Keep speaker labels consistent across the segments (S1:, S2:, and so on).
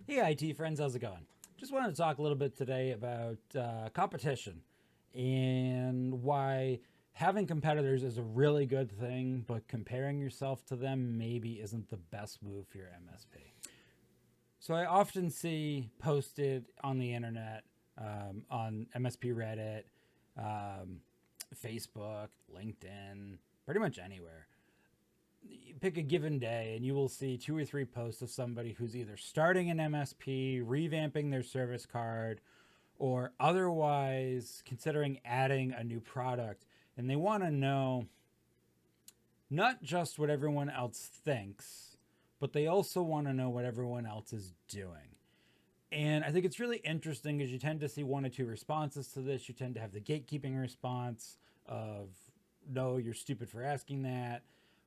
S1: Hey, IT friends, how's it going? Just wanted to talk a little bit today about competition and why having competitors is a really good thing, but comparing yourself to them maybe isn't the best move for your MSP. So I often see posted on the internet, on MSP Reddit, um, Facebook, LinkedIn, pretty much anywhere. You pick a given day and you will see two or three posts of somebody who's either starting an MSP, revamping their service card, or otherwise considering adding a new product. And they want to know not just what everyone else thinks, but they also want to know what everyone else is doing. And I think it's really interesting because you tend to see one or two responses to this. You tend to have the gatekeeping response of, no, you're stupid for asking that.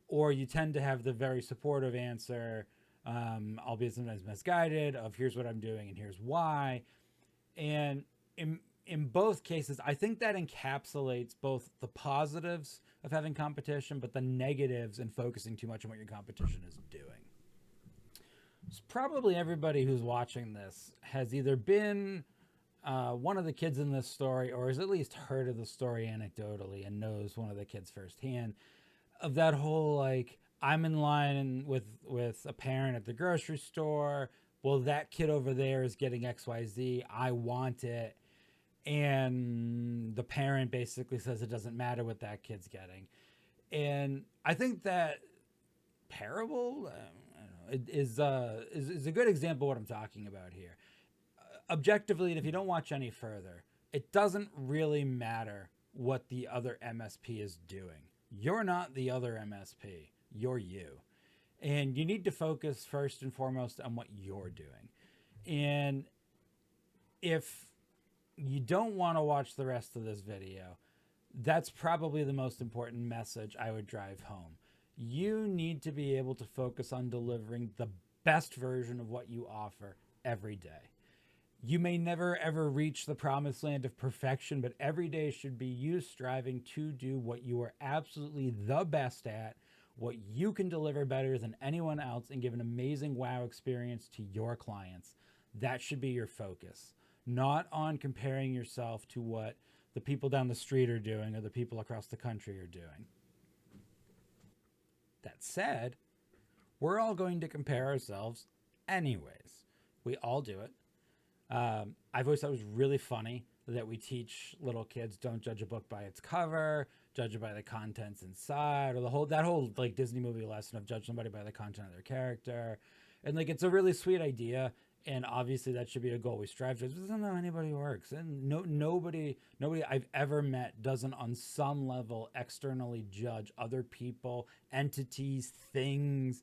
S1: Or you tend to have the very supportive answer, albeit sometimes misguided, of here's what I'm doing and here's why. And in both cases, I think that encapsulates both the positives of having competition, but the negatives and focusing too much on what your competition is doing. So probably everybody who's watching this has either been one of the kids in this story or has at least heard of the story anecdotally and knows one of the kids firsthand, of that whole, like, I'm in line with a parent at the grocery store. Well, that kid over there is getting XYZ. I want it. And the parent basically says it doesn't matter what that kid's getting. And I think that parable is a good example of what I'm talking about here. Objectively, and if you don't watch any further, it doesn't really matter what the other MSP is doing. You're not the other MSP, you're you. And you need to focus first and foremost on what you're doing. And if you don't want to watch the rest of this video, that's probably the most important message I would drive home. You need to be able to focus on delivering the best version of what you offer every day. You may never ever reach the promised land of perfection, but every day should be you striving to do what you are absolutely the best at, what you can deliver better than anyone else, and give an amazing wow experience to your clients. That should be your focus, not on comparing yourself to what the people down the street are doing or the people across the country are doing. That said, we're all going to compare ourselves anyways. We all do it. I've always thought it was really funny that we teach little kids don't judge a book by its cover, judge it by the contents inside, or the whole that whole like Disney movie lesson of judge somebody by the content of their character. And like it's a really sweet idea, and obviously that should be a goal we strive to. It doesn't know anybody works, and nobody I've ever met doesn't on some level externally judge other people, entities, things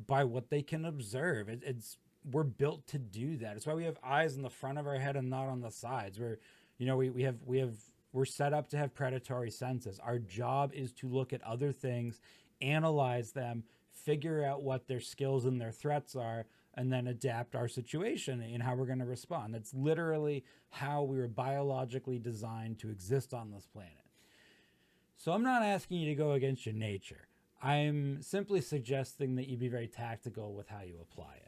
S1: by what they can observe. It's we're built to do that. It's why we have eyes in the front of our head and not on the sides. We're set up to have predatory senses. Our job is to look at other things, analyze them, figure out what their skills and their threats are, and then adapt our situation and how we're going to respond. That's literally how we were biologically designed to exist on this planet. So I'm not asking you to go against your nature. I'm simply suggesting that you be very tactical with how you apply it.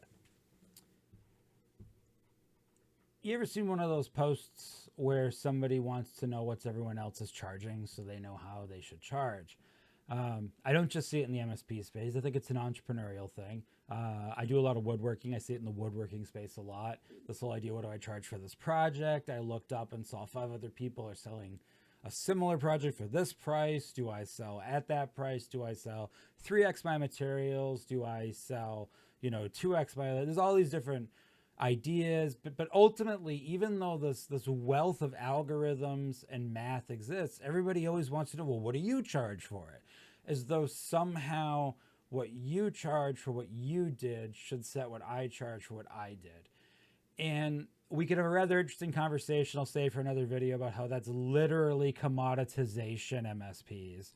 S1: You ever seen one of those posts where somebody wants to know what's everyone else is charging so they know how they should charge? I don't just see it in the MSP space. I think it's an entrepreneurial thing. I do a lot of woodworking. I see it in the woodworking space a lot. This whole idea, what do I charge for this project? I looked up and saw 5 other people are selling a similar project for this price. Do I sell at that price? Do I sell 3x my materials? Do I sell, 2x my? There's all these different ideas, but ultimately, even though this wealth of algorithms and math exists, everybody always wants to know, well, what do you charge for it? As though somehow what you charge for what you did should set what I charge for what I did. And we could have a rather interesting conversation, I'll say, for another video about how that's literally commoditization MSPs.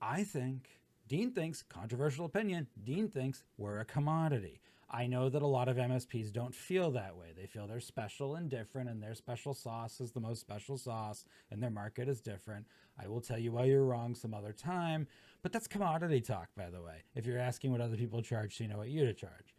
S1: I think, Dean thinks, controversial opinion, Dean thinks we're a commodity. I know that a lot of MSPs don't feel that way. They feel they're special and different, and their special sauce is the most special sauce, and their market is different. I will tell you why you're wrong some other time, but that's commodity talk, by the way. If you're asking what other people charge, so you know what you to charge.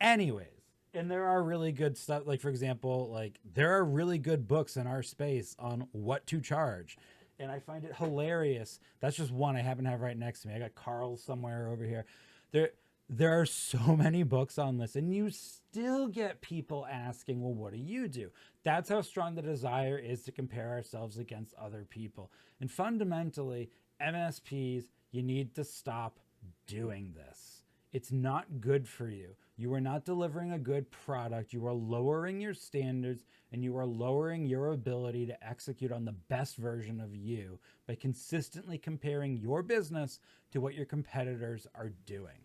S1: Anyways, And there are really good stuff. Like, for example, like there are really good books in our space on what to charge. And I find it hilarious. That's just one I happen to have right next to me. I got Carl somewhere over here. There, there are so many books on this, and you still get people asking, well, what do you do? That's how strong the desire is to compare ourselves against other people. And fundamentally, MSPs, you need to stop doing this. It's not good for you. You are not delivering a good product. You are lowering your standards and you are lowering your ability to execute on the best version of you by consistently comparing your business to what your competitors are doing.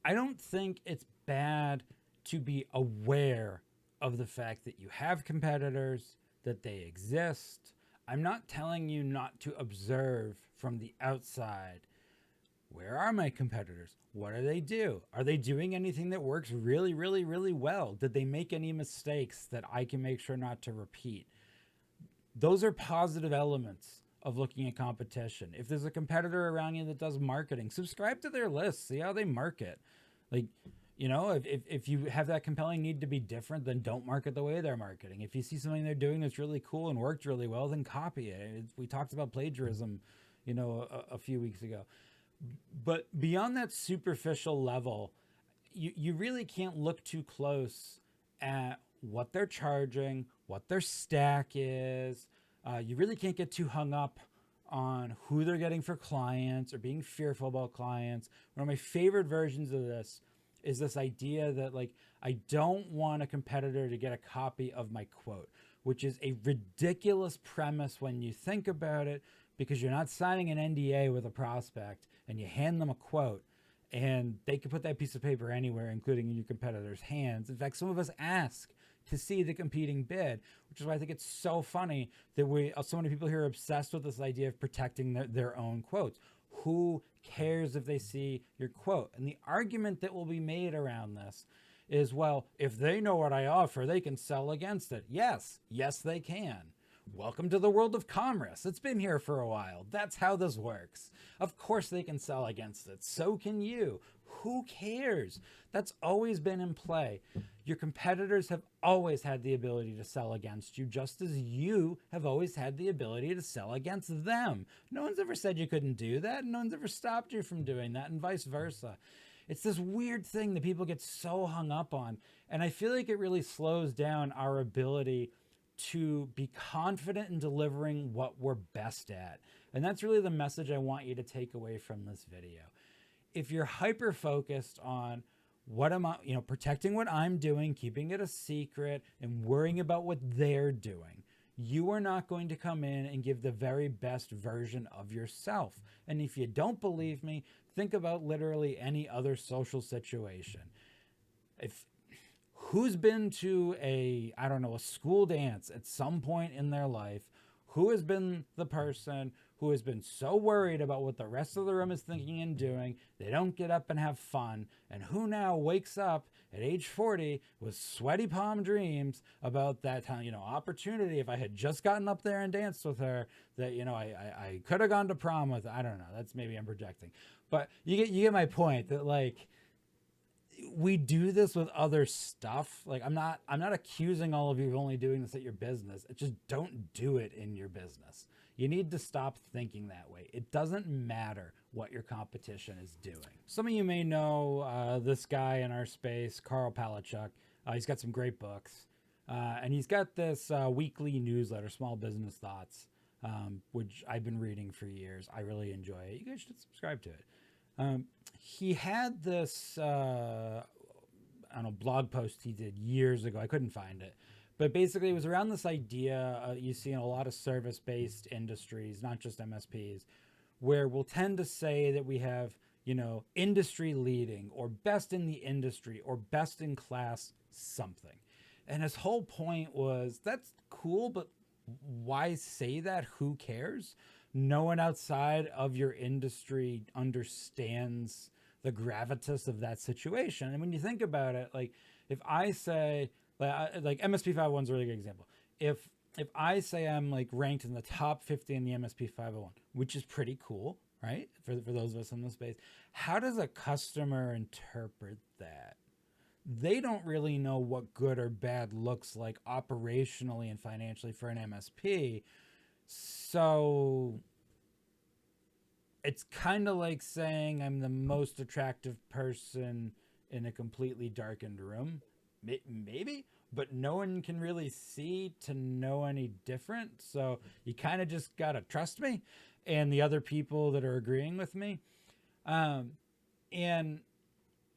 S1: I don't think it's bad to be aware of the fact that you have competitors, that they exist. I'm not telling you not to observe from the outside. Where are my competitors? What do they do? Are they doing anything that works really, really, really well? Did they make any mistakes that I can make sure not to repeat? Those are positive elements of looking at competition. If there's a competitor around you that does marketing, subscribe to their list, see how they market. Like, you know, if you have that compelling need to be different, then don't market the way they're marketing. If you see something they're doing that's really cool and worked really well, then copy it. We talked about plagiarism, you know, a few weeks ago. But beyond that superficial level, you really can't look too close at what they're charging, what their stack is. You really can't get too hung up on who they're getting for clients or being fearful about clients. One of my favorite versions of this is this idea that, like, I don't want a competitor to get a copy of my quote, which is a ridiculous premise when you think about it, because you're not signing an NDA with a prospect and you hand them a quote and they can put that piece of paper anywhere, including in your competitor's hands. In fact, some of us ask to see the competing bid, which is why I think it's so funny that so many people here are obsessed with this idea of protecting their own quotes. Who cares if they see your quote? And the argument that will be made around this is, well, if they know what I offer, they can sell against it. Yes, they can. Welcome to the world of commerce. It's been here for a while. That's how this works. Of course they can sell against it. So can you. Who cares? That's always been in play. Your competitors have always had the ability to sell against you, just as you have always had the ability to sell against them. No one's ever said you couldn't do that. No one's ever stopped you from doing that, and vice versa. It's this weird thing that people get so hung up on, and I feel like it really slows down our ability to be confident in delivering what we're best at. And that's really the message I want you to take away from this video. If you're hyper focused on what am I, protecting what I'm doing, keeping it a secret, and worrying about what they're doing, you are not going to come in and give the very best version of yourself. And if you don't believe me, think about literally any other social situation. Who's been to a school dance at some point in their life? Who has been the person who has been so worried about what the rest of the room is thinking and doing, they don't get up and have fun? And who now wakes up at age 40 with sweaty palm dreams about that opportunity? If I had just gotten up there and danced with her, that, I could have gone to prom with her. I don't know. That's, maybe I'm projecting. But you get my point, that, like, we do this with other stuff. Like, I'm not accusing all of you of only doing this at your business. Just don't do it in your business. You need to stop thinking that way. It doesn't matter what your competition is doing. Some of you may know this guy in our space, Carl Palachuk. He's got some great books. And he's got this weekly newsletter, Small Business Thoughts, which I've been reading for years. I really enjoy it. You guys should subscribe to it. He had this, blog post he did years ago. I couldn't find it. But basically, it was around this idea you see in a lot of service-based industries, not just MSPs, where we'll tend to say that we have, industry leading or best in the industry or best in class something. And his whole point was, that's cool, but why say that? Who cares? No one outside of your industry understands the gravitas of that situation. And when you think about it, like, if I say, like MSP 501 is a really good example. If I say I'm, like, ranked in the top 50 in the MSP 501, which is pretty cool, right? For those of us in the space, how does a customer interpret that? they don't really know what good or bad looks like operationally and financially for an MSP. So it's kind of like saying I'm the most attractive person in a completely darkened room. Maybe, but no one can really see to know any different. So you kind of just got to trust me and the other people that are agreeing with me. Um, and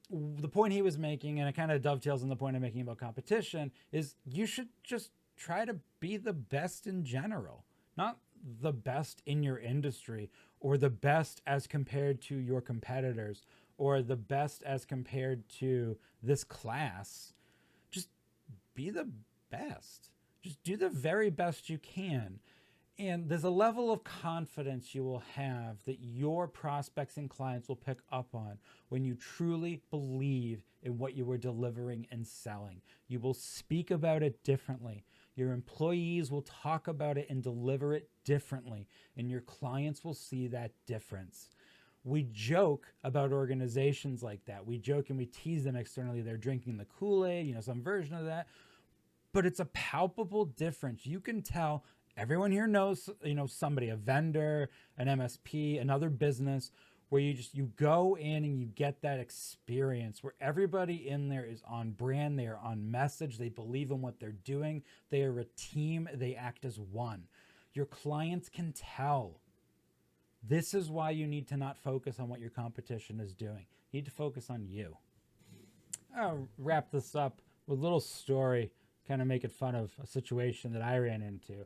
S1: the point he was making, and it kind of dovetails on the point I'm making about competition, is you should just try to be the best in general, not the best in your industry or the best as compared to your competitors or the best as compared to this class. Just be the best. Just do the very best you can. And there's a level of confidence you will have that your prospects and clients will pick up on when you truly believe in what you are delivering and selling. You will speak about it differently. Your employees will talk about it and deliver it differently, and your clients will see that difference. We joke about organizations like that. We joke and we tease them externally. They're drinking the Kool-Aid, some version of that. But it's a palpable difference. You can tell. Everyone here knows, somebody, a vendor, an MSP, another business, where you go in and you get that experience where everybody in there is on brand, they are on message, they believe in what they're doing, they are a team, they act as one. Your clients can tell. This is why you need to not focus on what your competition is doing. You need to focus on you. I'll wrap this up with a little story, kind of making fun of a situation that I ran into,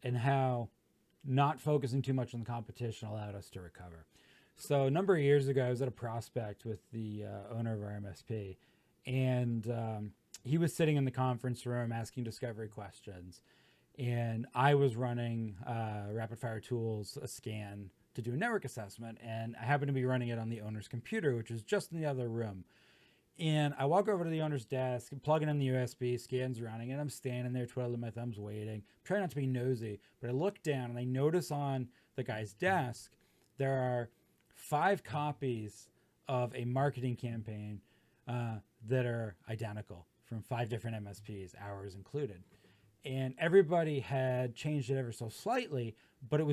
S1: and how not focusing too much on the competition allowed us to recover. So a number of years ago, I was at a prospect with the owner of our MSP, and he was sitting in the conference room asking discovery questions, and I was running Rapid Fire Tools, a scan to do a network assessment, and I happened to be running it on the owner's computer, which was just in the other room. And I walk over to the owner's desk, plugging in the USB, scans running, and I'm standing there twiddling my thumbs waiting. Trying not to be nosy, but I look down and I notice on the guy's desk there are 5 copies of a marketing campaign that are identical from 5 different MSPs, ours included. And everybody had changed it ever so slightly, but it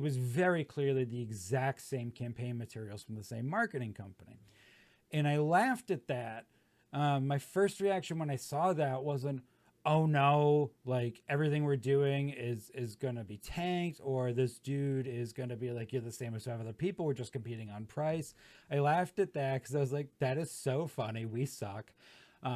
S1: was very clearly the exact same campaign materials from the same marketing company. And I laughed at that. My first reaction when I saw that wasn't, oh no, like everything we're doing is going to be tanked, or this dude is going to be like, you're the same as 5 other people, we're just competing on price. I laughed at that because I was like, that is so funny. We suck.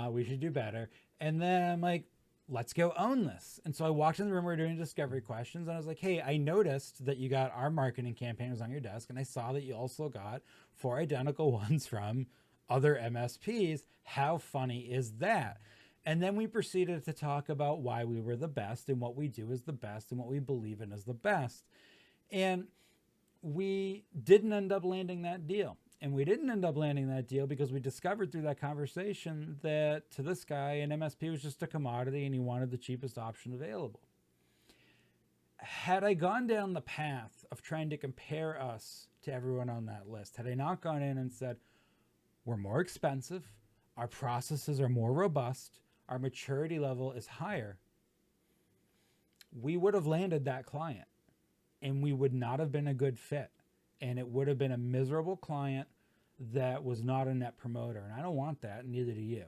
S1: We should do better. And then I'm like, let's go own this. And so I walked in the room, we were doing discovery questions, and I was like, hey, I noticed that you got our marketing campaign was on your desk, and I saw that you also got 4 identical ones from other MSPs. How funny is that? And then we proceeded to talk about why we were the best and what we do is the best and what we believe in is the best. And we didn't end up landing that deal. And we didn't end up landing that deal because we discovered through that conversation that to this guy, an MSP was just a commodity and he wanted the cheapest option available. Had I gone down the path of trying to compare us to everyone on that list, had I not gone in and said, we're more expensive, our processes are more robust, our maturity level is higher, we would have landed that client and we would not have been a good fit. And it would have been a miserable client that was not a net promoter. And I don't want that, and neither do you.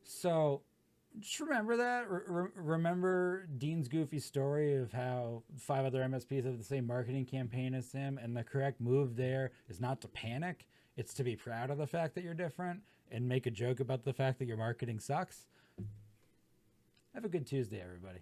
S1: So just remember that. Remember Dean's goofy story of how 5 other MSPs have the same marketing campaign as him, and the correct move there is not to panic. It's to be proud of the fact that you're different and make a joke about the fact that your marketing sucks. Have a good Tuesday, everybody.